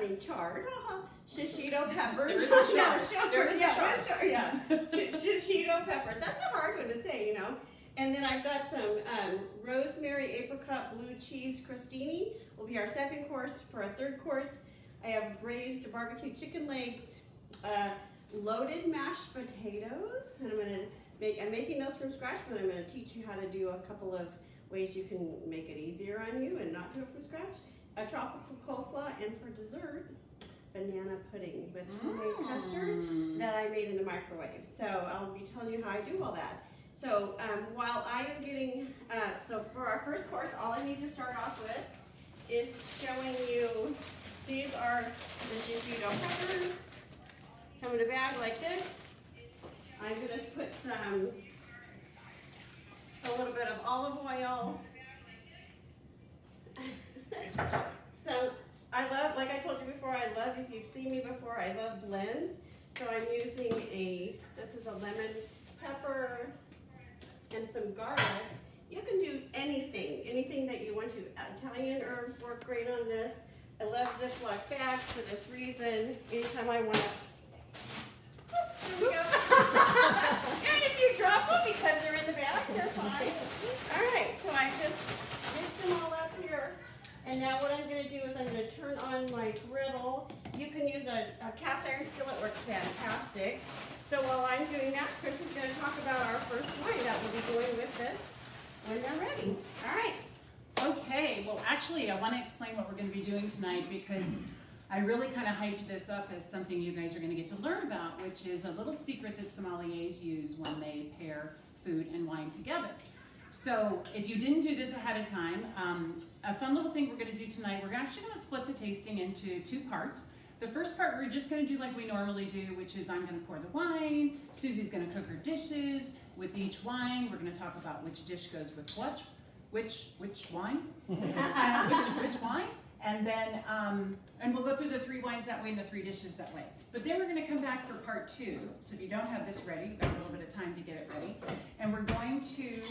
named Charred Shishito Peppers. There is a char. No, There is a char. yeah. Shishito Peppers. That's a hard one to say, you know. And then I've got some Rosemary Apricot Bleu Cheese Crostini will be our second course. For our third course, I have braised barbecue chicken legs, loaded mashed potatoes, and I'm making those from scratch, but I'm going to teach you how to do a couple of ways you can make it easier on you and not do it from scratch. A tropical coleslaw, and for dessert, banana pudding with homemade custard that I made in the microwave. So I'll be telling you how I do all that. So while I am getting, so for our first course, all I need to start off with is showing you, these are the shishito peppers. Come in a bag like this. I'm gonna put a little bit of olive oil. So I love, like I told you before, I love, if you've seen me before, I love blends. So I'm using this is a lemon pepper and some garlic. You can do anything that you want to. Italian herbs work great on this. I love Ziploc bags for this reason. Anytime I want to, there we go. And if you drop them because they're in the bag, they're fine. All right, so I just mix them all up here. And now what I'm going to do is I'm going to turn on my griddle. You can use a cast iron skillet, works fantastic. So while I'm doing that, Chris is going to talk about our first wine that will be going with this when they're ready. All right. Okay, well actually I want to explain what we're going to be doing tonight because I really kind of hyped this up as something you guys are going to get to learn about, which is a little secret that sommeliers use when they pair food and wine together. So if you didn't do this ahead of time, a fun little thing we're going to do tonight, we're actually going to split the tasting into two parts. The first part we're just going to do like we normally do, which is I'm going to pour the wine, Susie's going to cook her dishes. With each wine, we're going to talk about which dish goes with what, which wine, which wine, and then and we'll go through the three wines that way and the three dishes that way. But then we're going to come back for part two. So if you don't have this ready, you've got a little bit of time to get it ready, and we're going to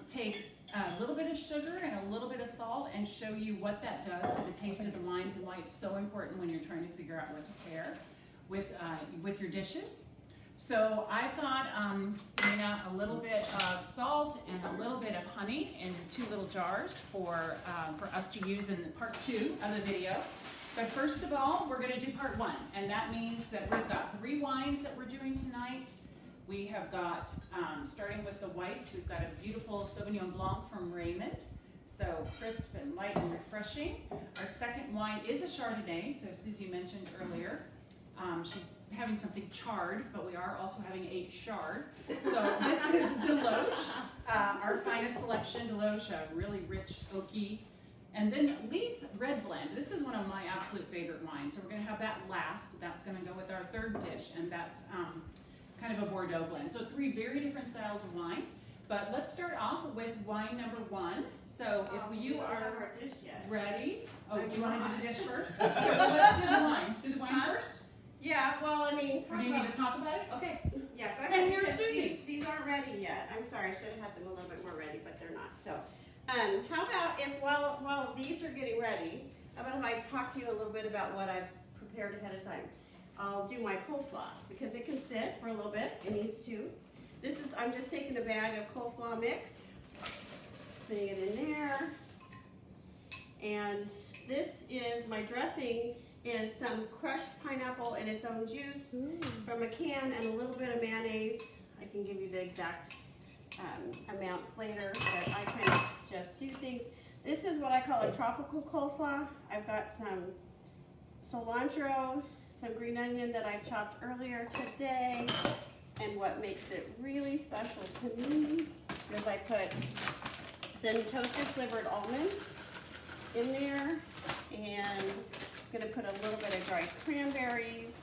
take a little bit of sugar and a little bit of salt and show you what that does to the taste of the wines and why it's so important when you're trying to figure out what to pair with your dishes. So I've got a little bit of salt and a little bit of honey in two little jars for us to use in part two of the video. But first of all, we're going to do part one, and that means that we've got three wines that we're doing tonight. We have got, starting with the whites, we've got a beautiful Sauvignon Blanc from Raymond. So crisp and light and refreshing. Our second wine is a Chardonnay, so Susie mentioned earlier. She's having something charred, but we are also having a chard. So this is Deloche, our finest selection. Deloche, a really rich, oaky. And then Leith Red Blend. This is one of my absolute favorite wines. So we're going to have that last. That's going to go with our third dish, and that's kind of a Bordeaux blend. So three very different styles of wine. But let's start off with wine number one. So if you are ready, do you want to do the dish first? Okay, well, let's do the wine. Do the wine first? Yeah, well, I mean, Do you need to talk about it? Okay. Yeah, go ahead. And here's Susie. These aren't ready yet. I'm sorry, I should have had them a little bit more ready, but they're not. So, how about if while these are getting ready, how about if I talk to you a little bit about what I've prepared ahead of time? I'll do my coleslaw because it can sit for a little bit. It needs to. I'm just taking a bag of coleslaw mix, putting it in there, and this is my dressing. Is some crushed pineapple in its own juice from a can and a little bit of mayonnaise. I can give you the exact amounts later, but I can just do things. This is what I call a tropical coleslaw. I've got some cilantro, some green onion that I've chopped earlier today, and what makes it really special to me is I put some toasted slivered almonds in there, and I'm going to put a little bit of dried cranberries.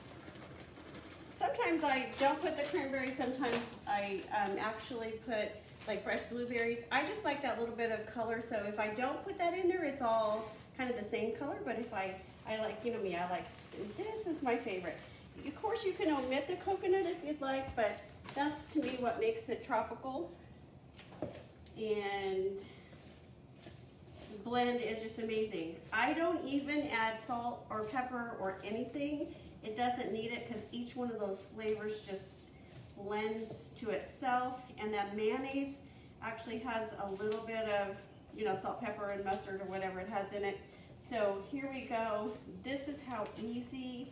Sometimes I don't put the cranberries, sometimes I actually put like fresh blueberries. I just like that little bit of color, so if I don't put that in there, it's all kind of the same color, but if I like, you know me, I like, this is my favorite. Of course you can omit the coconut if you'd like, but that's to me what makes it tropical. And blend is just amazing. I don't even add salt or pepper or anything. It doesn't need it because each one of those flavors just blends to itself. And that mayonnaise actually has a little bit of, you know, salt, pepper, and mustard or whatever it has in it. So here we go. This is how easy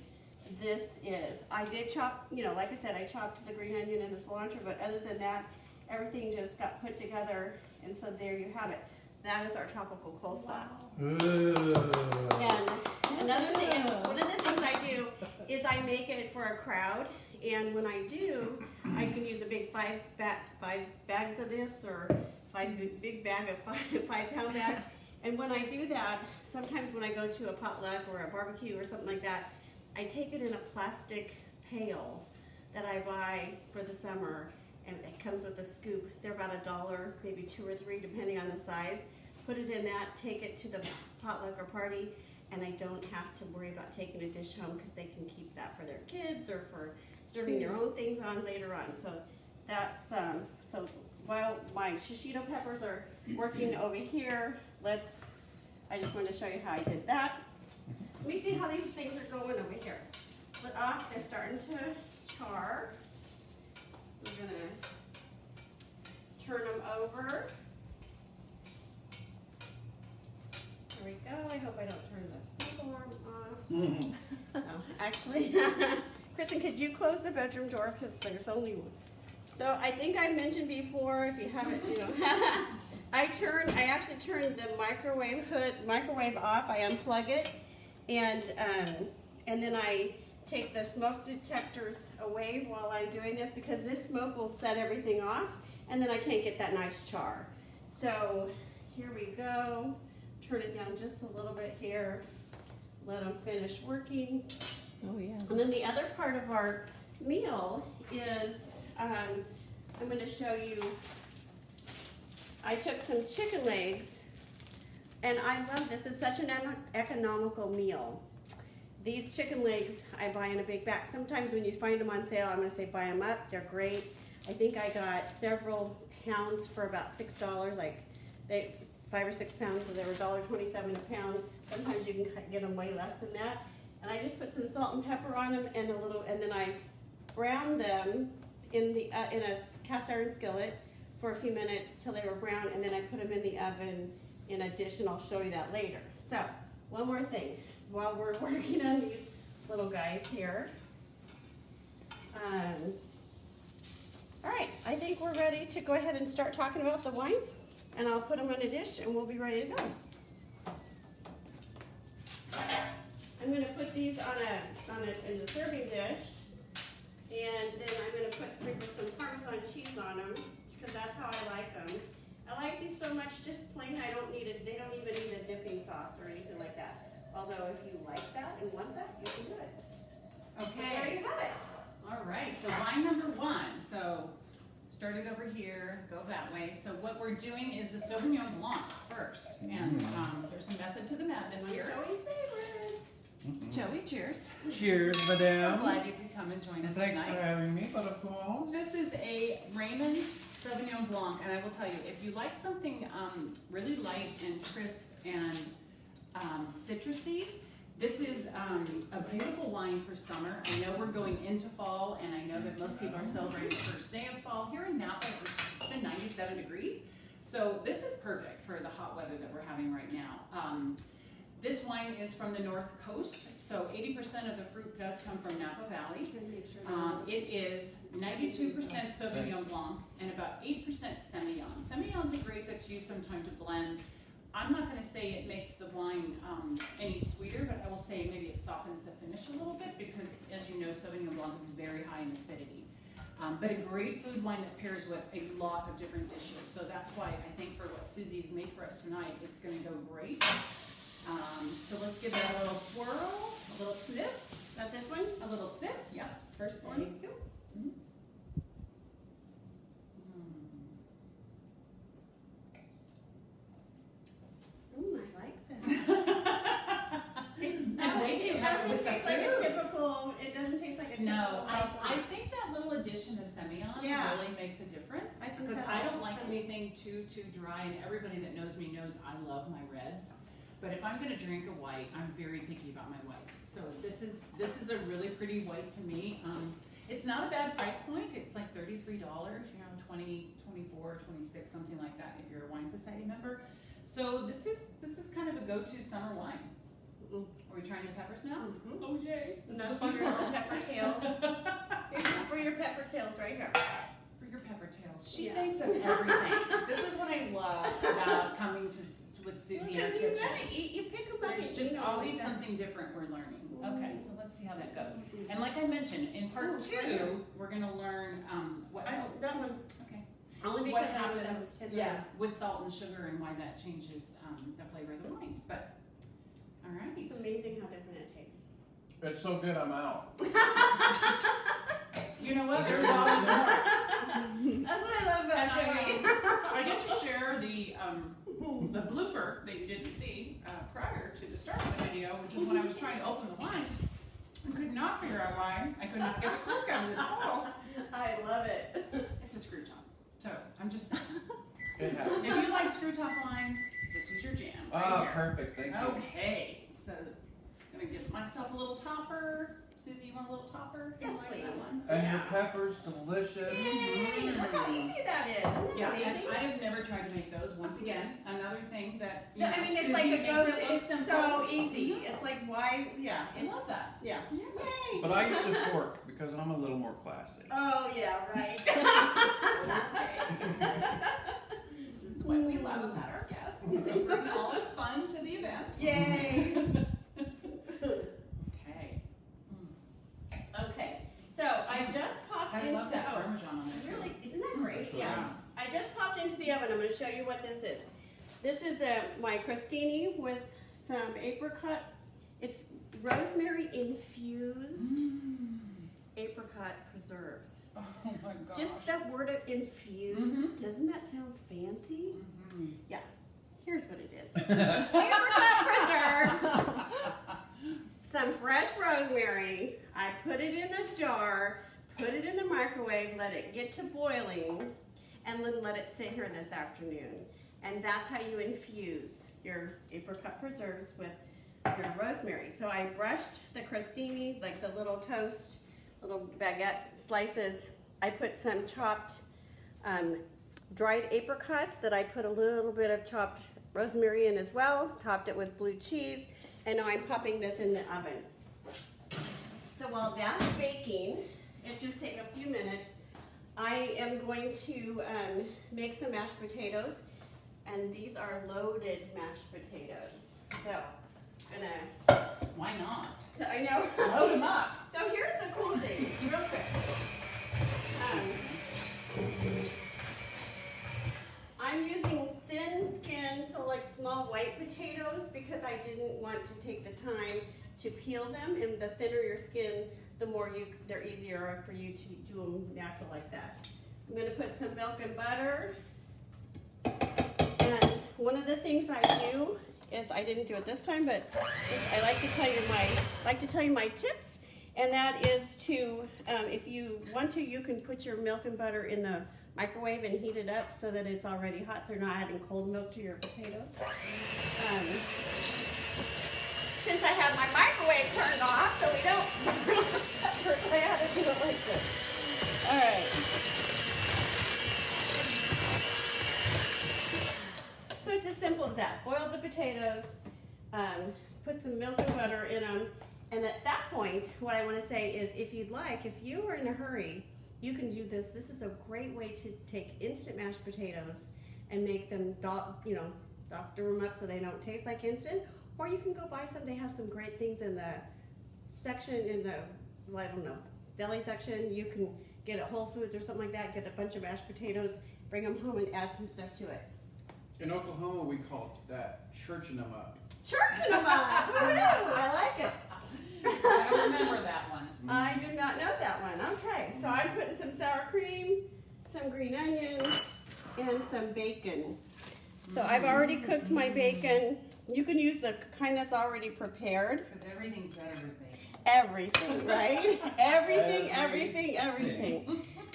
this is. I did chop, you know, like I said, I chopped the green onion and the cilantro, but other than that, everything just got put together. And so there you have it. That is our tropical coleslaw. Ooh. And another thing, one of the things I do is I make it for a crowd. And when I do, I can use a big five bags of this, or big bag of 5-pound bag. And when I do that, sometimes when I go to a potluck or a barbecue or something like that, I take it in a plastic pail that I buy for the summer, and it comes with a scoop. They're about $1, maybe 2 or 3, depending on the size. Put it in that, take it to the potluck or party, and I don't have to worry about taking a dish home because they can keep that for their kids or for serving their own things on later on. So that's, so while my shishito peppers are working over here, I just wanted to show you how I did that. Let me see how these things are going over here. But they're starting to char. We're gonna turn them over. There we go. I hope I don't turn the smoke alarm off. No, actually, Kristen, could you close the bedroom door because there's only one. So I think I mentioned before, if you haven't, you know, I actually turn the microwave off. I unplug it, and then I take the smoke detectors away while I'm doing this because this smoke will set everything off, and then I can't get that nice char. So here we go. Turn it down just a little bit here. Let them finish working. Oh yeah. And then the other part of our meal is, I'm going to show you, I took some chicken legs, and I love this. It's such an economical meal. These chicken legs I buy in a big bag. Sometimes when you find them on sale, I'm going to say buy them up. They're great. I think I got several pounds for about $6. Like 5 or 6 pounds, so they were $1.27 a pound. Sometimes you can get them way less than that. And I just put some salt and pepper on them and then I brown them in a cast iron skillet for a few minutes till they were brown, and then I put them in the oven in a dish, and I'll show you that later. So one more thing while we're working on these little guys here. All right, I think we're ready to go ahead and start talking about the wines, and I'll put them in a dish and we'll be ready to go. I'm going to put these in the serving dish, and then I'm going to sprinkle some Parmesan cheese on them because that's how I like them. I like these so much just plain. They don't even need a dipping sauce or anything like that. Although if you like that and want that, you can do it. Okay. So there you have it. All right, so wine number 1. So start it over here, go that way. So what we're doing is the Sauvignon Blanc first. And there's a method to the madness One of here. Joey's favorites. Joey, cheers. Cheers, So madame. glad you could come and join us Thanks tonight. for having me, but of course. This is a Raymond Sauvignon Blanc, and I will tell you, if you like something really light and crisp and citrusy, this is a beautiful wine for summer. I know we're going into fall, and I know that most people are celebrating the first day of fall. Here in Napa, it's been 97 degrees, so this is perfect for the hot weather that we're having right now. This wine is from the North Coast, so 80% of the fruit does come from Napa Valley. It is 92% Sauvignon Blanc and about 8% Semillon. Semillon's a grape that's used sometimes to blend. I'm not going to say it makes the wine any sweeter, but I will say maybe it softens the finish a little bit because, as you know, Sauvignon Blanc is very high in acidity. But a great food wine that pairs with a lot of different dishes. So that's why I think for what Susie's made for us tonight, it's going to go great. So let's give that a little swirl, a little sniff. Got this one? A little sip, yeah. First one. Thank you. I like that. And wait till you have it with the It doesn't taste like a food. typical. It doesn't taste like a typical. No, soft I wine. think that little addition and a semi-on Yeah. really makes a difference. I can Because tell. I don't like anything too dry, and everybody that knows me knows I love my reds. But if I'm gonna drink a white, I'm very picky about my whites. So this is a really pretty white to me. It's not a bad price point. It's like $33, you know, 20, 24, 26, something like that if you're a Wine Society member. So this is kind of a go-to summer wine. Mm. Are we trying the peppers now? Mhm. Oh yay! Enough for your little pepper tails. For your pepper tails right here. For your pepper tails. She Yeah. thinks of everything. This is what I love about coming with Susie in our Because you kitchen. gotta eat, you pick them up. There's and just eat 'em always like that. something different we're learning. Okay, so let's see how that goes. Mhm. And like I mentioned, in part Ooh, right here. 2, we're gonna learn what. I don't, that one, Okay. only What because I know that happens? was tender. Yeah, with salt and sugar and why that changes the flavor of the wines. But all right. It's amazing how different it tastes. It's so good, I'm out. You know what? There's always more. That's what I love about And Joey. I get to share the blooper that you didn't see prior to the start of the video, which is when I was trying to open the wines and could not figure out why I could not get the cork out of this bottle. I love it. It's a screw top. So I'm just, It happens. if you like screw top wines, this is your jam. Right Ah, here. perfect, thank you. Okay, so I'm gonna give myself a little topper. Susie, you want a little topper? Yes, You like that please. one? And Yeah. your pepper's delicious. Yay, look how easy that is. Isn't Yeah, it and amazing? I have never tried to make those. Once again, another thing that, you No, know, I mean, it's Susie like it makes goes, it look it's simple. so easy. It's like, why, yeah. I love that. Yeah. Yeah. Yay. But I use the fork because I'm a little more classy. Oh, yeah, right. This is what we love about our guests. They bring all the fun to the event. Yay. Okay. Okay, so I just popped I into love that the oven. Parmesan on there. Really, isn't that great? That's Yeah. right. I just popped into the oven. I'm going to show you what this is. This is my crostini with some apricot. It's rosemary infused apricot preserves. Oh my gosh. Just that word of infused, doesn't that sound fancy? Mhm. Here's what it is. Apricot preserves, some fresh rosemary. I put it in the jar, put it in the microwave, let it get to boiling, and then let it sit here this afternoon. And that's how you infuse your apricot preserves with your rosemary. So I brushed the crostini, like the little toast, little baguette slices. I put some chopped dried apricots that I put a little bit of chopped rosemary in as well, topped it with blue cheese, and now I'm popping this in the oven. So while that's baking, it just take a few minutes, I am going to make some mashed potatoes, and these are loaded mashed potatoes. So I'm gonna, Why not? I know. Load them up. So here's the cool thing, real quick. I'm using thin skin, so like small white potatoes, because I didn't want to take the time to peel them, and the thinner your skin, the more they're easier for you to do them natural like that. I'm gonna put some milk and butter, and one of the things I do is, I didn't do it this time, but I like to tell you my tips, and that is to, if you want to, you can put your milk and butter in the microwave and heat it up so that it's already hot, so you're not adding cold milk to your potatoes. Since I have my microwave turned off, so we don't I had to do it like this. All right. So it's as simple as that. Boil the potatoes, put some milk and butter in them, and at that point, what I want to say is, if you'd like, if you are in a hurry, you can do this. This is a great way to take instant mashed potatoes and make them, doctor them up so they don't taste like instant. Or you can go buy some. They have some great things in the section, I don't know, deli section. You can get at Whole Foods or something like that, get a bunch of mashed potatoes, bring them home and add some stuff to it. In Oklahoma, we call that churching them up. Churching them up! Woo-hoo! I like it. I don't remember that one. I did not know that one. Okay, so I'm putting some sour cream, some green onions, and some bacon. So I've already cooked my bacon. You can use the kind that's already prepared. Because everything's better with bacon. Everything, right? Everything.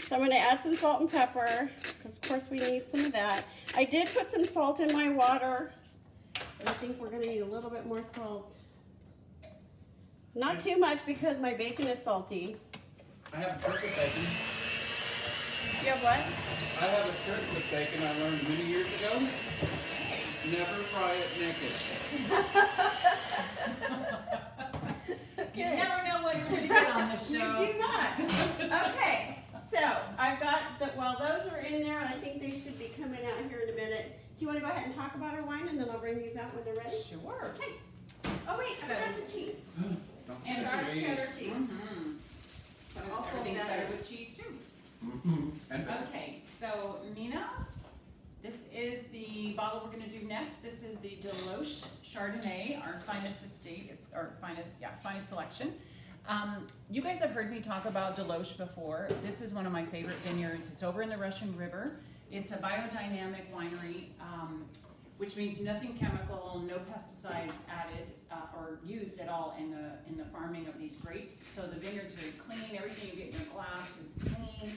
So I'm gonna add some salt and pepper, because of course we need some of that. I did put some salt in my water, but I think we're gonna need a little bit more salt. Not too much because my bacon is salty. I have a trick with bacon. You have what? I have a trick with bacon I learned many years ago. Never fry it naked. You never know what you're gonna get on this You show. do not. Okay, so I've got the, well, those are in there, and I think they should be coming out here in a minute. Do you want to go ahead and talk about our wine, and then I'll bring these out when they're ready? Sure. Okay. Oh wait, I forgot the cheese. And Charred cheddar cheese. Mm-hmm. So I'll fold everything's that better in. with cheese too. And Okay, so Mina, this is the bottle we're gonna do next. This is the Deloche Chardonnay, our finest estate. It's our finest selection. You guys have heard me talk about Deloche before. This is one of my favorite vineyards. It's over in the Russian River. It's a biodynamic winery, which means nothing chemical, no pesticides added or used at all in the farming of these grapes. So the vineyard's very clean. Everything you get in your glass is clean.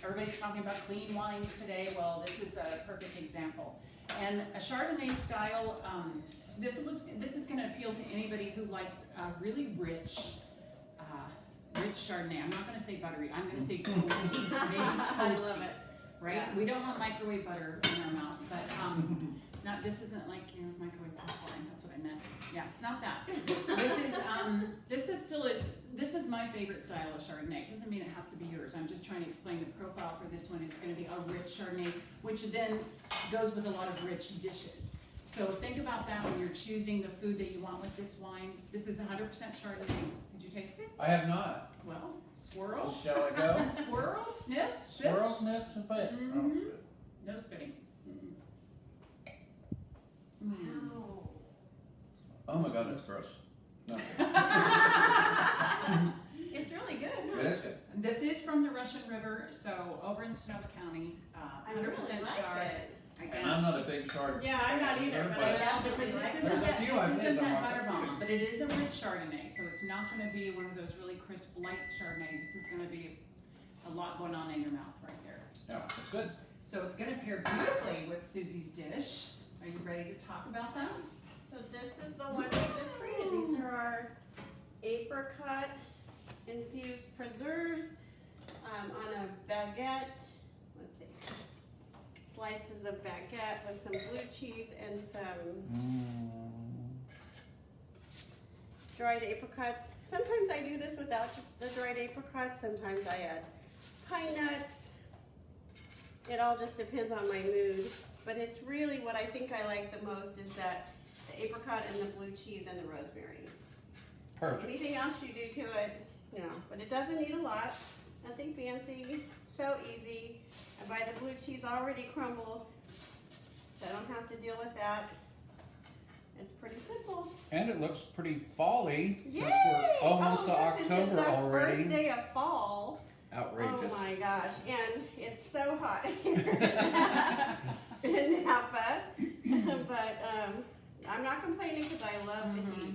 Everybody's talking about clean wines today. Well, this is a perfect example. And a Chardonnay style, this is going to appeal to anybody who likes really rich Chardonnay. I'm not going to say buttery. I'm going to say toasty, maybe toasty. I love it. Right? Yeah. We don't want microwave butter in our mouth, but not. This isn't like your microwave popcorn. That's what I meant. Yeah, it's not that. This is my favorite style of Chardonnay. It doesn't mean it has to be yours. I'm just trying to explain the profile for this one. It's going to be a rich Chardonnay, which then goes with a lot of rich dishes. So think about that when you're choosing the food that you want with this wine. This is 100% Chardonnay. Did you taste it? I have not. Well, swirl. Shall I go? Swirl, sniff, sip. Swirl, sniff, and spit. Mhm. No spitting. Wow. Oh my god, that's gross. No. It's really good. It is good. This is from the Russian River, so over in Sonoma County, I 100% really like chard. it. And I'm not a big chard. Yeah, I'm not either, but I love it. Because this There's isn't a that, few I've this had isn't that that are butter pretty bomb, but it is a rich Chardonnay, so it's not going to be one of those really crisp, light Chardonnays. This is going to be a lot going on in your mouth right there. Yeah, it's good. So it's going to pair beautifully with Susie's dish. Are you ready to talk about that? So this is the one we just created. These are our apricot infused preserves on a baguette. Let's see. Slices of baguette with some blue cheese and some dried apricots. Sometimes I do this without the dried apricots. Sometimes I add pine nuts. It all just depends on my mood. But it's really what I think I like the most is that the apricot and the blue cheese and the rosemary. Perfect. Anything else you do to it, you know, but it doesn't need a lot. Nothing fancy. So easy. I buy the blue cheese already crumbled, so I don't have to deal with that. It's pretty simple. And it looks pretty fall-y since Yay! we're almost to yes, since it's October our already. First day of fall. Outrageous. Oh my gosh, and it's so hot here in Napa. But I'm not complaining because I love the heat.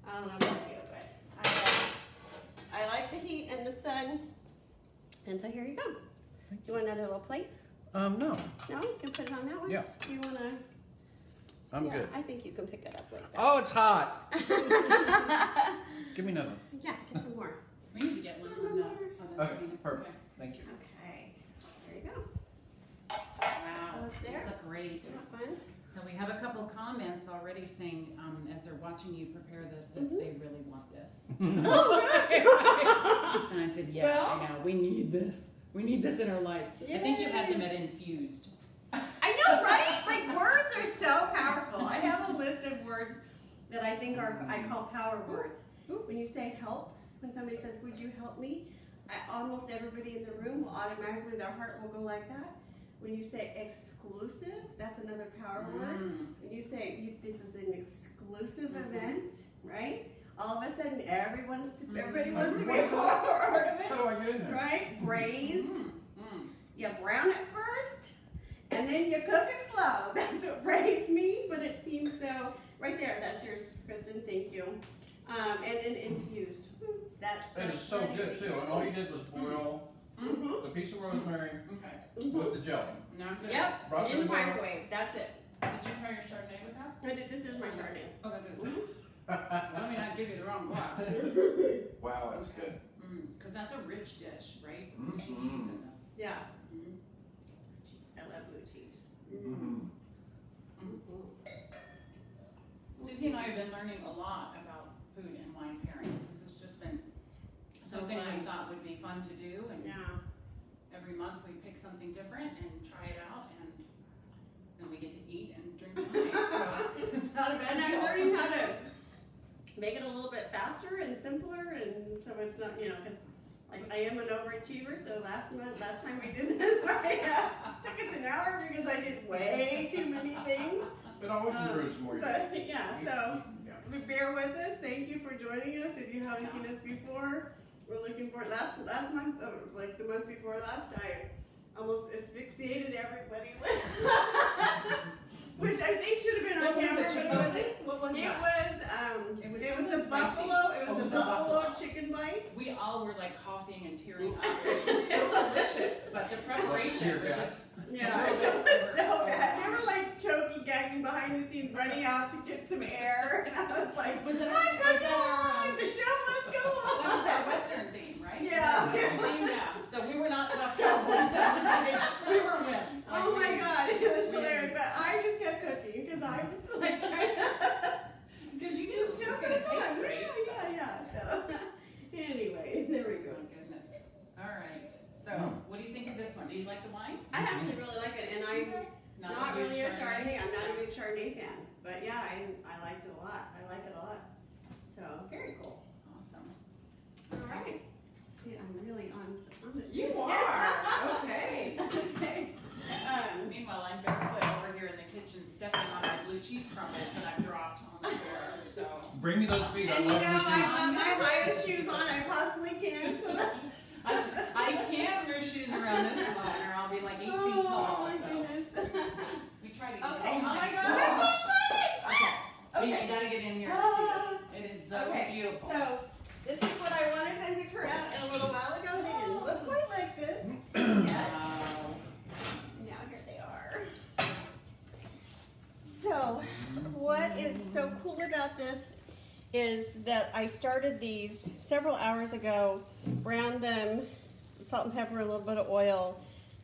I don't know about you, but I like the heat and the sun. And so here you go. Do you want another little plate? No. No? You can put it on that one? Yeah. Do you want to? I'm good. I think you can pick it up like that. Oh, it's hot. Give me another. Yeah, get some more. We need to get one on the Okay, Venus. perfect. Thank you. Okay. There you go. Wow, Almost these there. look great. Isn't that fun? So we have a couple comments already saying, as they're watching you prepare this, that they really want this. And I said, yeah, Well- I know, we need this. We need this in our life. I think you had them at infused. I know, right? Like words are so powerful. I have a list of words that I think I call power words. When you say help, when somebody says, would you help me? Almost everybody in the room will automatically, their heart will go like that. When you say exclusive, that's another power word. When you say this is an exclusive event, right? All of a sudden, everybody wants to be a part of it. How do I get in there? Right? Braised. You brown it first, and then you cook it slow. That's what braised means, but it seems so. Right there, that's yours, Kristen. Thank you. And then infused. It is so good too. And all you did was boil the piece of rosemary Okay. with the jelly. Now I'm good. Yep, Brought in to the the door. microwave, that's it. Did you try your Chardonnay with that? I did, this is my Chardonnay. Oh, that is. Let me not give you the wrong glass. Wow, that's good. Because that's a rich dish, right? Mhm. Cheese and the- Yeah, Mhm. I love blue cheese. Mm-hmm. Susie and I have been learning a lot about food and wine pairings. This has just been something we fun. thought would be fun to do, and Yeah. every month we pick something different and try it out, and then we get to eat and drink wine. So it's not a bad And I'm deal. learning how to make it a little bit faster and simpler, and so it's not, you know, because like I am an overachiever. So last time we did this, took us an hour because I did way too many things. It always improves more. But yeah, so Yeah. bear with us. Thank you for joining us. If you haven't seen us before, we're looking for last month, like the month before last, I almost asphyxiated everybody with, which I think should have been on What was camera, it? but it wasn't. What was It that? was the spicy. buffalo. It Oh, was the buffalo chicken bites. We all were like coughing and tearing up. It was so delicious, but the preparation was just Yeah, it was so bad. They were like choking, gagging behind the scenes, running out to get some air, and I was like, Was it "I'm was going on. The show must go on." That was our Western theme, right? Yeah. Was that Western theme? Yeah. So we were not tough cowboys that night. We were whips. Oh my god, it was hilarious. But I just kept cooking because I was just like trying to. Because you knew it was going to taste great. Yeah. So anyway, there we go. Oh goodness. All right. So what do you think of this one? Do you like the wine? I actually really like it, and I'm not really a Chardonnay. I'm not a big Chardonnay fan, but yeah, I liked it a lot. I like it a lot. So very cool. Awesome. All right. See, I'm really on it. You are. Okay. Okay. Meanwhile, I'm barefoot over here in the kitchen stepping on my blue cheese crumbles that I've dropped on the floor. So. Bring me those feet. I And you love know, blue I cheese. have my highest shoes on I possibly can. So I can't wear shoes around this long, or I'll be like 8 feet tall. oh my So. goodness. We try to get Okay. oh Oh my my god. gosh. Okay. You gotta get in here and see this. It is so Okay. beautiful. So this is what I wanted them to turn out a little while ago. They didn't look quite like this yet. Wow. Now here they are. So what is so cool about this is that I started these several hours ago, browned them, salt and pepper, a little bit of oil,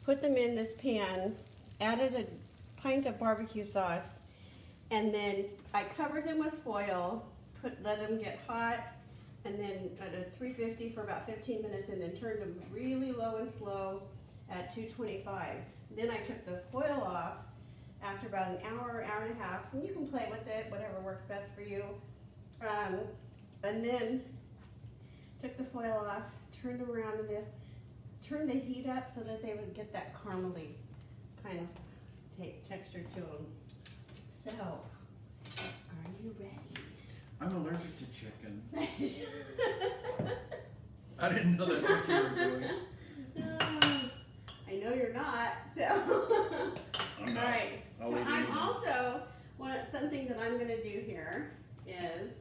put them in this pan, added a pint of barbecue sauce, and then I covered them with foil, let them get hot, and then at a 350 for about 15 minutes, and then turned them really low and slow at 225. Then I took the foil off after about an hour, hour and a half, and you can play with it, whatever works best for you. And then took the foil off, turned them around to this, turned the heat up so that they would get that caramely kind of texture to them. So, are you ready? I'm allergic to chicken. I didn't know that's what you were doing. I know you're not, so. I'm not. All right. I'll So leave you I'm alone. also, something that I'm gonna do here is,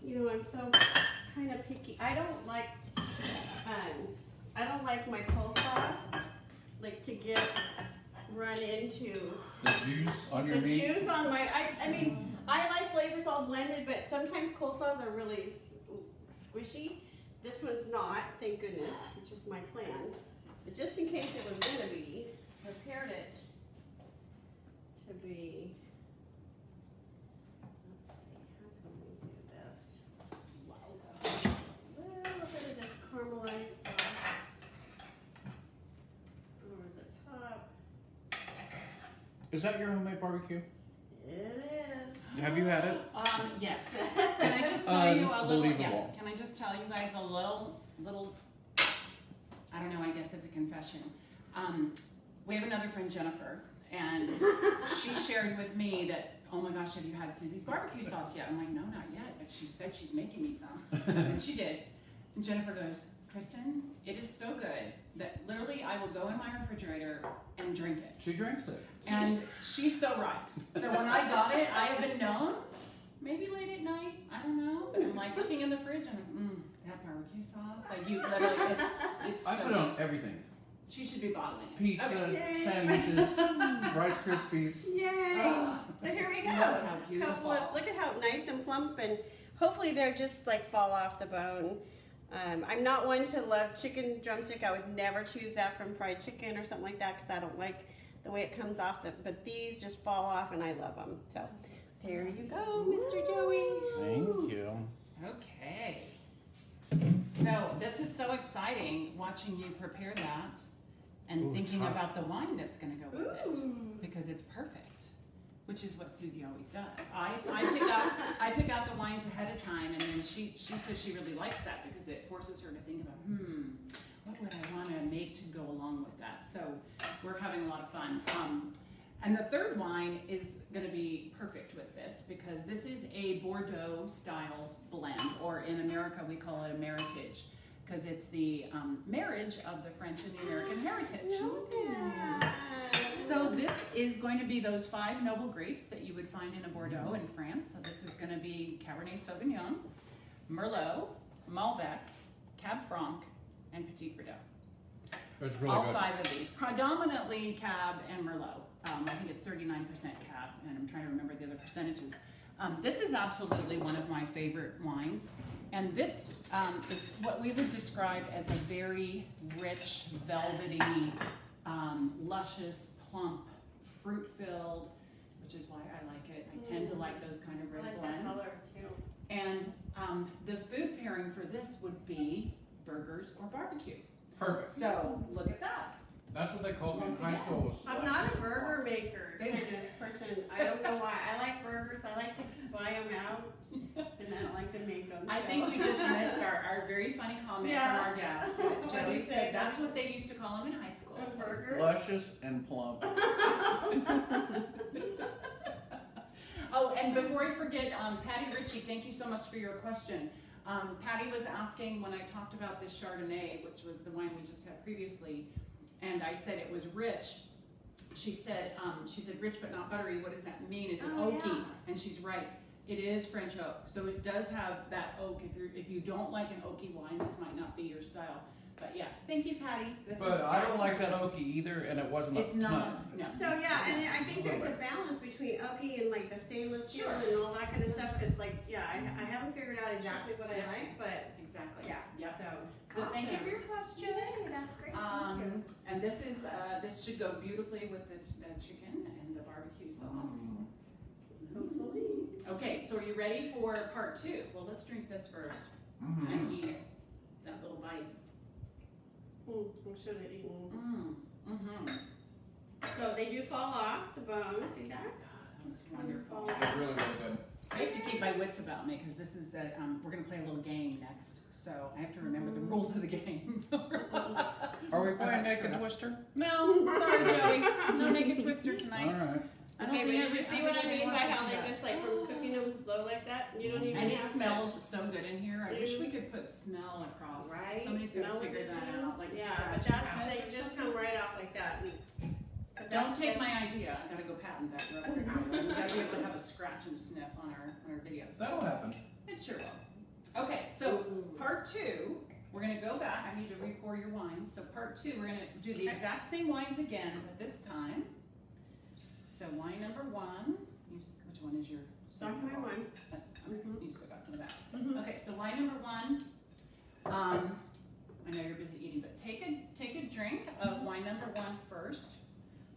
you know, I'm so kind of picky. I don't like my coleslaw, like to get run into The juice on your the meat. juice on my, I mean, I like flavors all blended, but sometimes coleslaws are really squishy. This one's not, thank goodness, which is my plan. But just in case it was gonna be, prepared it to be, let's see, how can we do this? Wowza. A little bit of this caramelized sauce over the top. Is that your homemade barbecue? It is. Have you had it? Yes. Can I just tell you a little? Yeah. Unbelievable. Can I just tell you guys a little? I don't know. I guess it's a confession. We have another friend, Jennifer, and she shared with me that, oh my gosh, have you had Susie's barbecue sauce yet? I'm like, no, not yet. But she said she's making me some, and she did. And Jennifer goes, Kristen, it is so good that literally I will go in my refrigerator and drink it. She drinks it. And she's so right. So when I got it, I have been known, maybe late at night, I don't know, but I'm like looking in the fridge and I'm like, that like barbecue sauce. Like you literally, it's I so put it on everything. She should be bottling it. Pizza, Yay. sandwiches, Rice Krispies. Yay! Oh, So here we go. look how beautiful. Look at how nice and plump, and hopefully they're just like fall off the bone. I'm not one to love chicken drumstick. I would never choose that from fried chicken or something like that because I don't like the way it comes off. But these just fall off, and I love them. So there you go, Mr. Joey. Thank you. Okay. So this is so exciting watching you prepare that and Ooh, thinking it's hot. about the wine that's going to go with Ooh. it because it's perfect, which is what Susie always does. I pick out the wines ahead of time, and then she says she really likes that because it forces her to think about what would I want to make to go along with that. So we're having a lot of fun. And the third wine is going to be perfect with this because this is a Bordeaux style blend, or in America we call it a meritage because it's the marriage of the French and the American heritage. So this is going to be those 5 noble grapes that you would find in a Bordeaux in France. So this is going to be Cabernet Sauvignon, Merlot, Malbec, Cab Franc, and Petit Verdot. It's really All good. 5 of these, predominantly Cab and Merlot. I think it's 39% Cab, and I'm trying to remember the other percentages. This is absolutely one of my favorite wines, and this is what we would describe as a very rich, velvety, luscious, plump, fruit-filled, which is why I like it. I tend to like those kind of I red like blends. that color too. And the food pairing for this would be burgers or barbecue. Perfect. So look at that. That's what they called me in Once high again. school. Was I'm not a burger maker kind of person. I don't know why. I like burgers. I like to buy them out, and I don't like to make them. I so. think you just missed our very funny comment Yeah. from our guest. What Joey did he say? said that's what they used to call them in high school. A burger? luscious and plump. Oh, and before I forget, Patty Ritchie, thank you so much for your question. Patty was asking when I talked about this Chardonnay, which was the wine we just had previously, and I said it was rich. She said rich but not buttery. What does that mean? Is it Oh, oaky? yeah. And she's right. It is French oak, so it does have that oak. If you don't like an oaky wine, this might not be your style. But yes, thank you, Patty. But I don't like that oaky either, and it wasn't It's a ton. not. No. So yeah, and I think there's a Little bit. balance between oaky and like the stainless steel Sure. and all that kind of stuff. Because like, yeah, I haven't figured out exactly what I Yeah. like, but Exactly. yeah. Yep. So So thank you for your question. Yay, that's great. Thank you. And this is this should go beautifully with the chicken and the barbecue sauce. Hopefully. Okay, so are you ready for part 2? Well, let's drink this first and eat that little bite. I should have eaten. Mm-hmm. So they do fall off the bone. See that? That was wonderful. It's really, really good. I have to keep my wits about me because this is we're gonna play a little game next, so I have to remember the rules of the game. Are we playing Naked Twister? No, sorry, Joey. No naked twister tonight. All right. I don't Okay, but think you see what I everybody mean by wants how to they do that. just like from cooking them slow like that? You don't even And it have smells so good in here. I wish Mm. we could put smell across. Right? Somebody's got to figure Smell-o-vision. that out. Like a Yeah, scratch but that's, pad. they just come right off like that. And- 'cause Don't that's- take my idea. I gotta go patent that real quick. We gotta be able to have a scratch and sniff on our videos. That'll happen. It sure will. Okay, so part 2, we're gonna go back. I need to re-pour your wine. So part 2, we're gonna do the exact same wines again, but this time. So wine number 1. Which one is your? Not my one. That's, okay, you still got some of that. Mhm. Okay, so wine number 1. I know you're busy eating, but take a drink of wine number 1 first,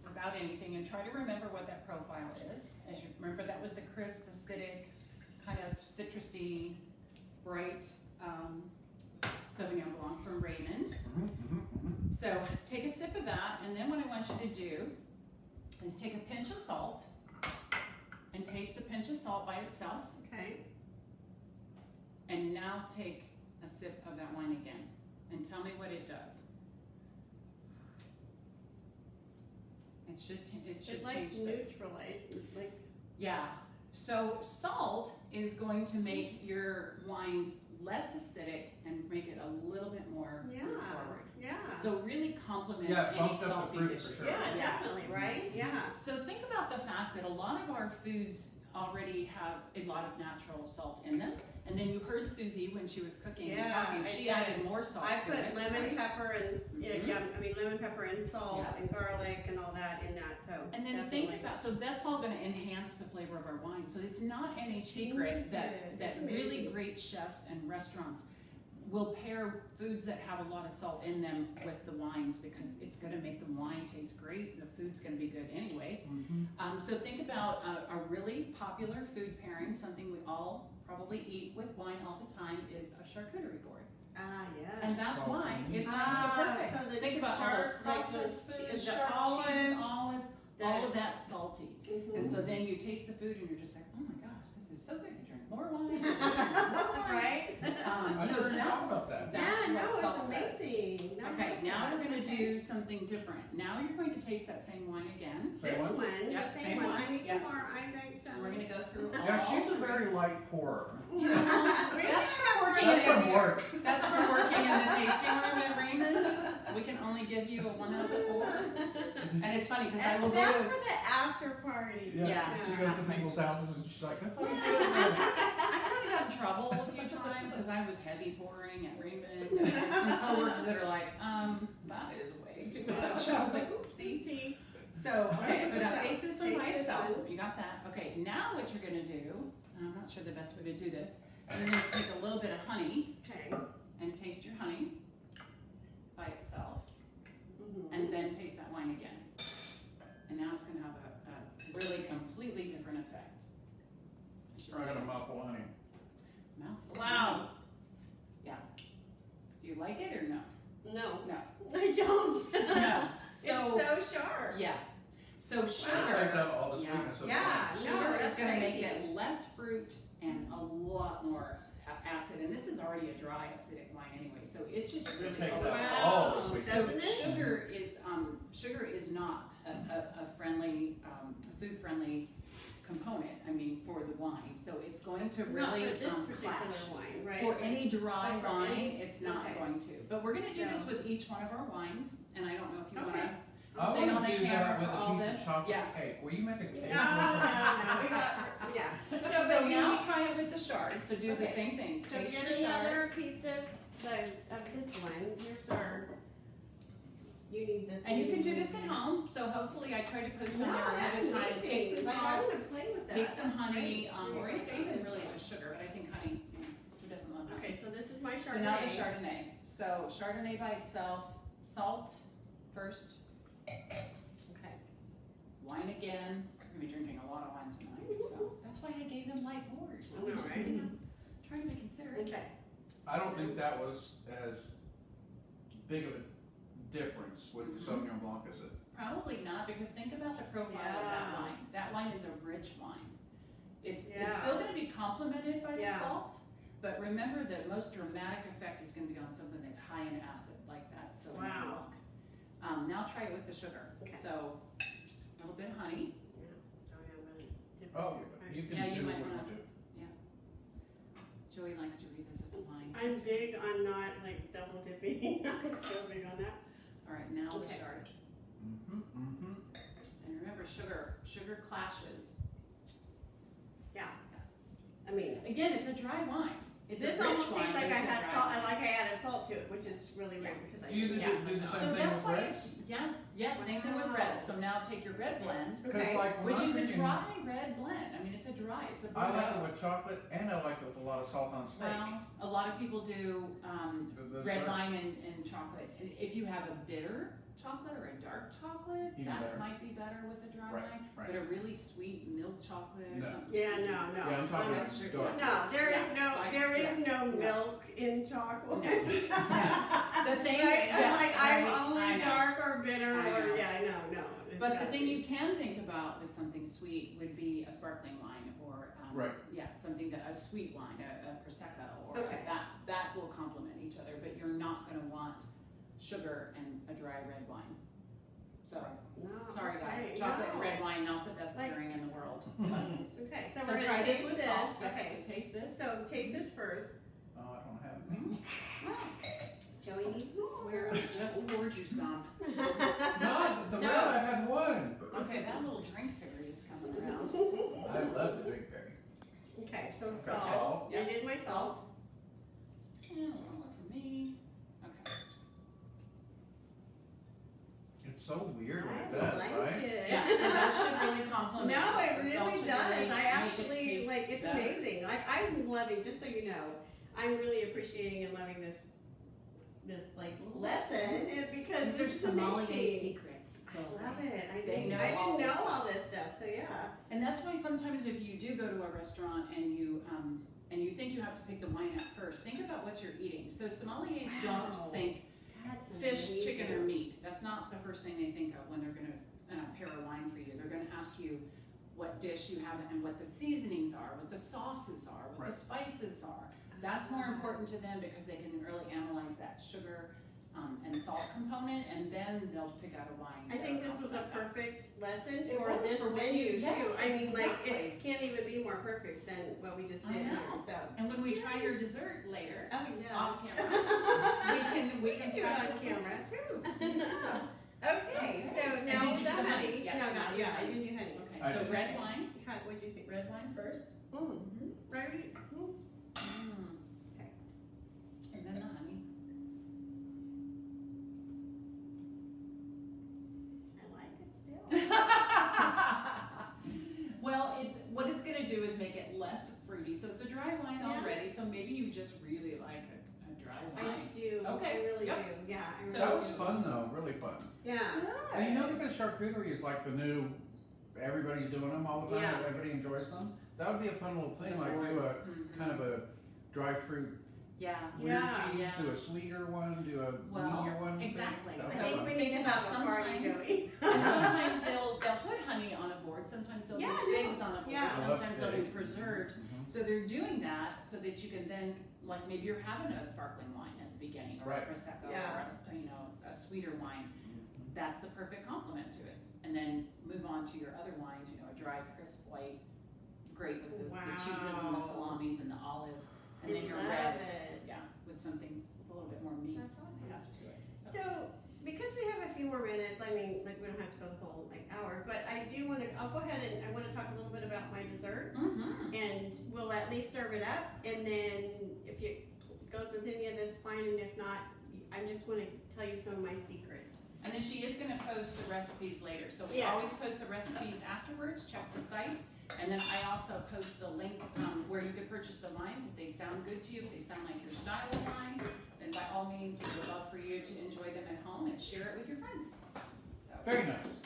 without anything, and try to remember what that profile is. As you remember, that was the crisp, acidic, kind of citrusy, bright Sauvignon Blanc from Raymond. So take a sip of that, and then what I want you to do is take a pinch of salt and taste the pinch of salt by itself. Okay. And now take a sip of that wine again and tell me what it does. It should It like change the, neutralize, like, yeah. So salt is going to make your wines less acidic and make it a little bit more yeah, fruit forward. yeah. So really complements Yeah, it any bumps up the salty fruit dishes. for sure. Yeah, definitely, right? Yeah. So think about the fact that a lot of our foods already have a lot of natural salt in them. And then you heard Susie when she was cooking and talking, she added more salt I to it. put lemon pepper and lemon pepper and salt Yeah. and garlic and all that in that. So And then definitely. think about, so that's all going to enhance the flavor of our wine. So it's not any secret that That's really amazing. great chefs and restaurants will pair foods that have a lot of salt in them with the wines because it's going to make the wine taste great. The food's going to be good anyway. So think about a really popular food pairing, something we all probably eat with wine all the time, is a charcuterie board. Ah, yeah. And that's Salty. why it's Ah, perfect. so the Think about all sharp, those like processed the foods, the sharp olives, cheese, olives, all of that salty. Mhm. And so then you taste the food and you're just like, oh my gosh, this is so good. You drink more wine. Right? I So never thought that's, about that. that's yeah, what no, salt it's does. amazing. No, Okay, no, now we're going to okay. do something different. Now you're going to taste that same wine again. This Same one? one, Yep, the same same one. one. I need Yep. some more. I drank some. We're going to go through all. Yeah, she's a very light pourer. That's from working That's in from work. That's from working in the tasting room at Raymond. We can only give you a 1 ounce pour. And it's funny because I will And go that's to. for the after party. Yeah. She goes to people's houses and she's like, that's how you do it. I kind of got in trouble a few times because I was heavy pouring at Raymond. And I had some coworkers that are like, that is way too much. I was like, oopsie. See? So, okay, so now taste this one by Taste this itself. one. You got that? Okay, now what you're going to do, and I'm not sure the best way to do this, you're going to take a little bit of honey Okay. and taste your honey by itself, Mhm. and then taste that wine again. And now it's going to have a really completely different effect. I got a mouthful of honey. Mouthful. Wow. Yeah. Do you like it or no? No. No. I don't. No. So, it's so sharp. yeah. So It takes sugar. out all the Yeah. sweetness of the Yeah. wine. Sugar No, is that's going to make crazy. it less fruit and a lot more acid, and this is already a dry acidic wine anyway, so it just really It takes out Wow. all the sweetness. So Doesn't it? sugar is not a friendly, food friendly component. I mean, for the wine, so it's going to Not really for this particular clash. wine, right? For any dry Oh, for wine, any? it's not Okay. going to. But we're going to do this So- with each one of our wines, and I don't know if you want Okay. to. I Stay on want the to do camera that with for all a piece this. of chocolate Yeah. cake. Will you make a cake? No, we got, yeah. So but now try it with the shard. So do the Okay. same thing. So Taste get your shard. another piece of this one. Here's our. You need this. And you can do this at home. So hopefully, I tried to post on No, there ahead that's of time. Take amazing. some Like, salt, I want to play with that. take some That's honey, great. or even really just sugar. But I think honey. Who doesn't love honey? Okay, so this is my Chardonnay. So now the Chardonnay. So Chardonnay by itself, salt first, Okay. wine again. We're gonna be drinking a lot of wine tonight, so that's why I gave them light pours. I know, Just, right? you know, trying to be considerate. Okay. I don't think that was as big of a difference with the Sauvignon Blanc as it. Probably not, because think about the profile of that Yeah. wine. That wine is a rich wine. It's Yeah. still going to be complemented by the Yeah. salt, but remember the most dramatic effect is going to be on something that's high in acid, like that Sauvignon Wow. Blanc. Now try it with the sugar. Okay. So a little bit of honey. Yeah. Sorry, I'm gonna dip Oh, it. you can Yeah, you do might what wanna- you do. Joey likes to revisit the wine. I'm big on not like double dipping. I'm so big on that. All right, now the Okay. chard. Mm-hmm. And remember, sugar clashes. Yeah. I mean, Again, it's a dry wine. It's this a rich almost wine, tastes like but I it's a had dry salt. wine. I added salt to it, which is really weird because I Do you do, shouldn't. do the Yeah. same So thing that's with why red? it's, same thing with red. So now take your red blend, Because Okay. like when which I'm is a drinking, dry red blend. I mean, it's a dry, it's a I like it Bordeaux. with chocolate and I like it with a lot of salt on steak. Well, a lot of people do The red syrup. wine and chocolate. And if you have a bitter chocolate or a dark chocolate, Even that better. might be better with a dry Right, wine. right. But a really sweet milk chocolate or No. something. Yeah, no. Yeah, I'm talking about sugar. dark. No, there is Yeah. no milk in chocolate. No. The thing, Right? yeah, I'm like, I'm right, I only know. dark or bitter I or know. yeah, no. It's But the gotta thing be. you can think about with something sweet would be a sparkling wine or Right. yeah, something that a sweet wine, a prosecco or Okay. that will complement each other. But you're not going to want sugar and a dry red wine. So No, sorry guys, okay, chocolate and no. red wine not the best Like- pairing in the world. Okay, so, So we're try gonna this taste with this. salt. Okay. So taste this. So taste this first. Oh, I don't have it. Joey needs I swear I just poured you some. No, the No. red I had one. Okay, that little drink fairy is coming around. I I love to drink berry. Okay, so Okay, salt. salt, I yeah. did my salt. And a little more for me. Okay. It's so weird when it I does, like right? it. Yeah, so that should really complement. No, it The salt really should does. really I make it actually, taste like, it's better. amazing. Like, I'm loving, just so you know, I'm really appreciating and loving this, like, lesson because These are it's sommelier amazing. secrets. So I love it. I They didn't know I all didn't know this all this stuff, so yeah. And that's why sometimes if you do go to a restaurant and you think you have to pick the wine at first, think about what you're eating. So sommeliers Wow. don't think That's fish, amazing. chicken, or meat. That's not the first thing they think of when they're gonna pair a wine for you. They're gonna ask you what dish you have and what the seasonings are, what the sauces are, what the spices are. That's more important to them because they can really analyze that sugar and salt component, and then they'll pick out a wine. I think this that'll was a complement that. perfect lesson It for was this for what menu you- too. yes, I mean, like, exactly. it can't even be more perfect than what we just I did here, know. so. And when we try your dessert later, Oh, yeah. off camera, we can do it on practice camera this. too. Yeah. Okay, so And now did you the do honey? honey. Yes, No, now not, you yeah, I honey. didn't do honey. Okay, I so did. red wine. What'd you think? Red wine first. Right? Okay. And then the honey. I like it still. Well, what it's gonna do is make it less fruity. So it's a dry wine Yeah. already. So maybe you just really like a dry I wine. do. Okay, I really yep. do. Yeah, I really So- That was do. fun though, really fun. Yeah. And you know, because charcuterie is like the new, everybody's doing them all the time, Yeah. everybody enjoys them. That would be a fun little thing, like do a Mhm. kind of a dry fruit Yeah. blue Yeah, cheese, yeah. do a sweeter one, do a Well, meatier one. exactly. That I would be think fun. we need to Think about have a party, sometimes- Joey. And sometimes they'll put honey on a board. Sometimes they'll Yeah, do I figs know. on a board. Yeah. I love Sometimes they'll do fig. preserves. Mhm. So they're doing that so that you can then, like maybe you're having a sparkling wine at the beginning, or Right. a prosecco, Yeah. or a sweeter wine. That's the perfect complement to it. And then move on to your other wines. A dry, crisp white, great with the cheeses and the Wow. salamis and the olives, and I then your love reds, it. yeah, with something with a little bit more meat That's awesome. left to it. So, because we have a few more minutes, I mean, like, we don't have to go the whole, hour, but I do wanna, I'll go ahead and I wanna talk a little bit about my dessert, Mm-hmm. and we'll at least serve it up, and then if it goes with any of this, fine, and if not, I just wanna tell you some of my secrets. And then she is gonna post the recipes later, so we Yes. always post the recipes afterwards, check the site. And then I also post the link, where you could purchase the wines, if they sound good to you, if they sound like your style of wine, then by all means, we would love for you to enjoy them at home and share it with your friends. So, Very nice.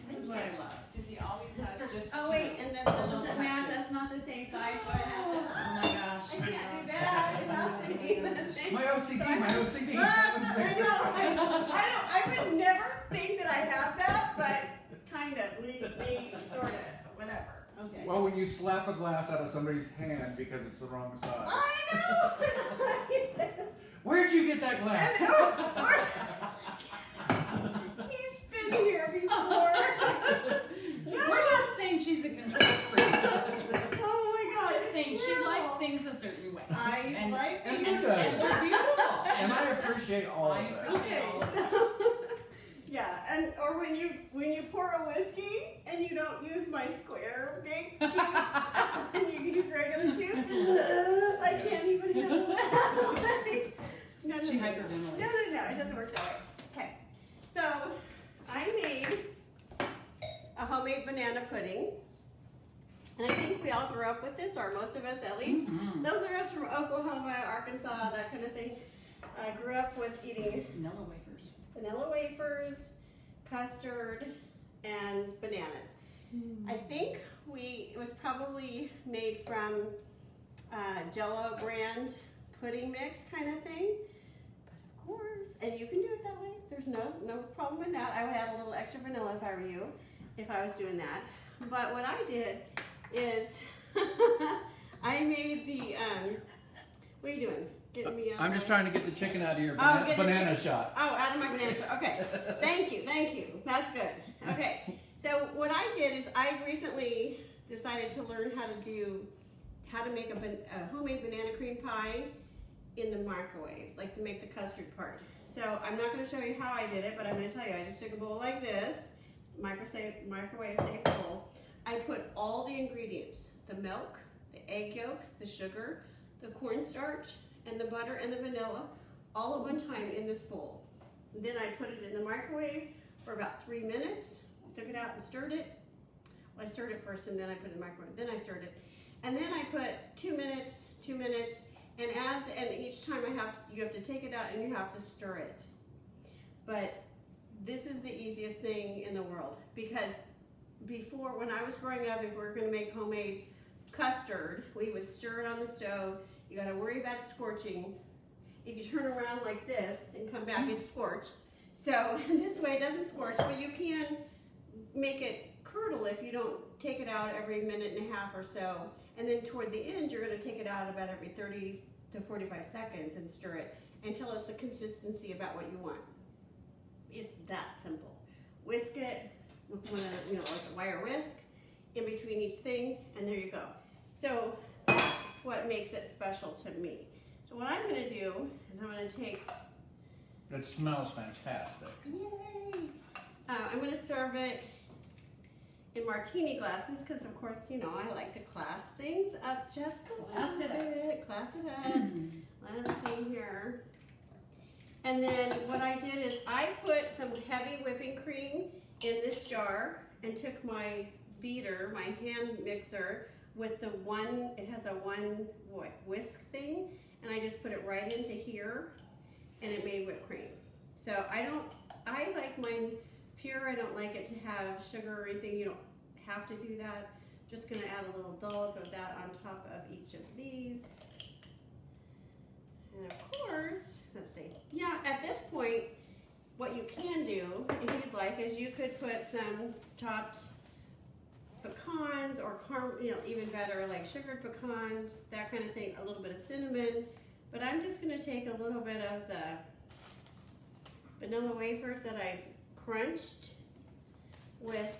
this is what I love, Susie always has just. Oh, wait, and then a the little math, touches. that's not the same size, so I have Oh to. my gosh. I can't do that, it has to be the same. My OCD, my OCD. I know, I would never think that I have that, but kind of, we sort of, whatever, okay. Well, when you slap a glass out of somebody's hand because it's the wrong size. I know! Where'd you get that glass? He's been here before. We're not saying she's a control freak, Oh my God, just it's saying she true. likes things a certain way. I like and, things and, that and they're beautiful. And I appreciate all of I that. appreciate Okay. all of that. Yeah, and or when you pour a whiskey and you don't use my square big cubes and you use regular cubes, I can't even handle that. No, She hyperventilates. No, it doesn't work that way. Okay, so I made a homemade banana pudding, and I think we all grew up with this, or most of us at least. Mhm. Those of us from Oklahoma, Arkansas, that kind of thing, I grew up with eating Vanilla wafers. vanilla wafers, custard, and bananas. I think it was probably made from Jell-O brand pudding mix kind of thing. But of course, and you can do it that way. There's no problem with that. I would add a little extra vanilla if I were you, if I was doing that. But what I did is I made the, what are you doing? Getting me I'm just trying to get the chicken out of your Oh, get the banana shot. Oh, out of my banana shell. Okay. Thank you. That's good. Okay. So what I did is I recently decided to learn how to make a homemade banana cream pie in the microwave, like to make the custard part. So I'm not going to show you how I did it, but I'm going to tell you. I just took a bowl like this, microwave safe bowl, I put all the ingredients, the milk, the egg yolks, the sugar, the cornstarch, and the butter and the vanilla, all at one time in this bowl. Then I put it in the microwave for about 3 minutes, took it out and stirred it. Well, I stirred it first and then I put it in the microwave, then I stirred it. And then I put 2 minutes, and each time you have to take it out and you have to stir it. But this is the easiest thing in the world, because before, when I was growing up, if we were gonna make homemade custard, we would stir it on the stove. You gotta worry about it scorching. If you turn around like this and come back, it's scorched. So this way it doesn't scorch, but you can make it curdle if you don't take it out every minute and a half or so. And then toward the end, you're gonna take it out about every 30 to 45 seconds and stir it until it's a consistency about what you want. It's that simple. Whisk it with one of, like a wire whisk in between each thing, and there you go. So that's what makes it special to me. So what I'm gonna do is I'm gonna take, It smells fantastic. yay! I'm gonna serve it in martini glasses, because of course, I like to class things up just a little bit. Class it up. Let's see here. And then what I did is I put some heavy whipping cream in this jar and took my beater, my hand mixer, with the one, it has a whisk thing, and I just put it right into here, and it made whipped cream. So I like mine pure. I don't like it to have sugar or anything. You don't have to do that. Just gonna add a little dollop of that on top of each of these. And of course, let's see. Yeah, at this point, what you can do, if you'd like, is you could put some chopped pecans or even better, like sugared pecans, that kind of thing, a little bit of cinnamon. But I'm just gonna take a little bit of the vanilla wafers that I crunched with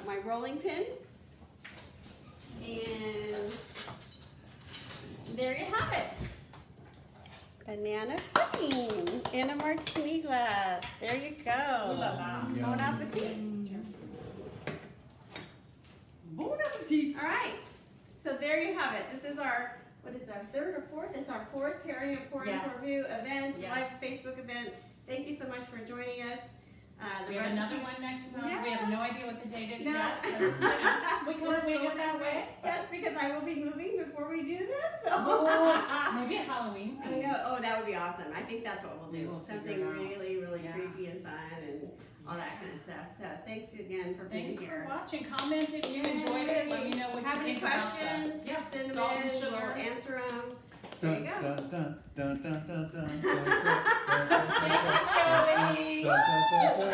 my rolling pin. And there you have it. Banana pudding in a martini glass. There you go. Ooh la la. Bon appetit. Bon appetit. All right. So there you have it. This is our, what is our third or fourth? This is our fourth Pairing and Pouring Yes. Review event, Yes. live Facebook event. Thank you so much for joining us. We have another one next month. Yeah. We have no idea what the date is No. yet. We can't wait it that way. Yes, because I will be moving before we do that. So Maybe at Halloween. I know. Oh, that would be awesome. I think that's what we'll do. We'll figure Something it out. really, really Yeah. creepy and fun and all that kind of stuff. So thanks again for being Thanks here. for watching. Comment if you enjoyed it. Let me know what Have you any think about questions? that. Send them Salt and in. sugar. We'll answer them. There you go. Dun, dun, dun, dun, dun, dun, dun, dun, dun, Thank you, Joey. dun, dun, dun, dun.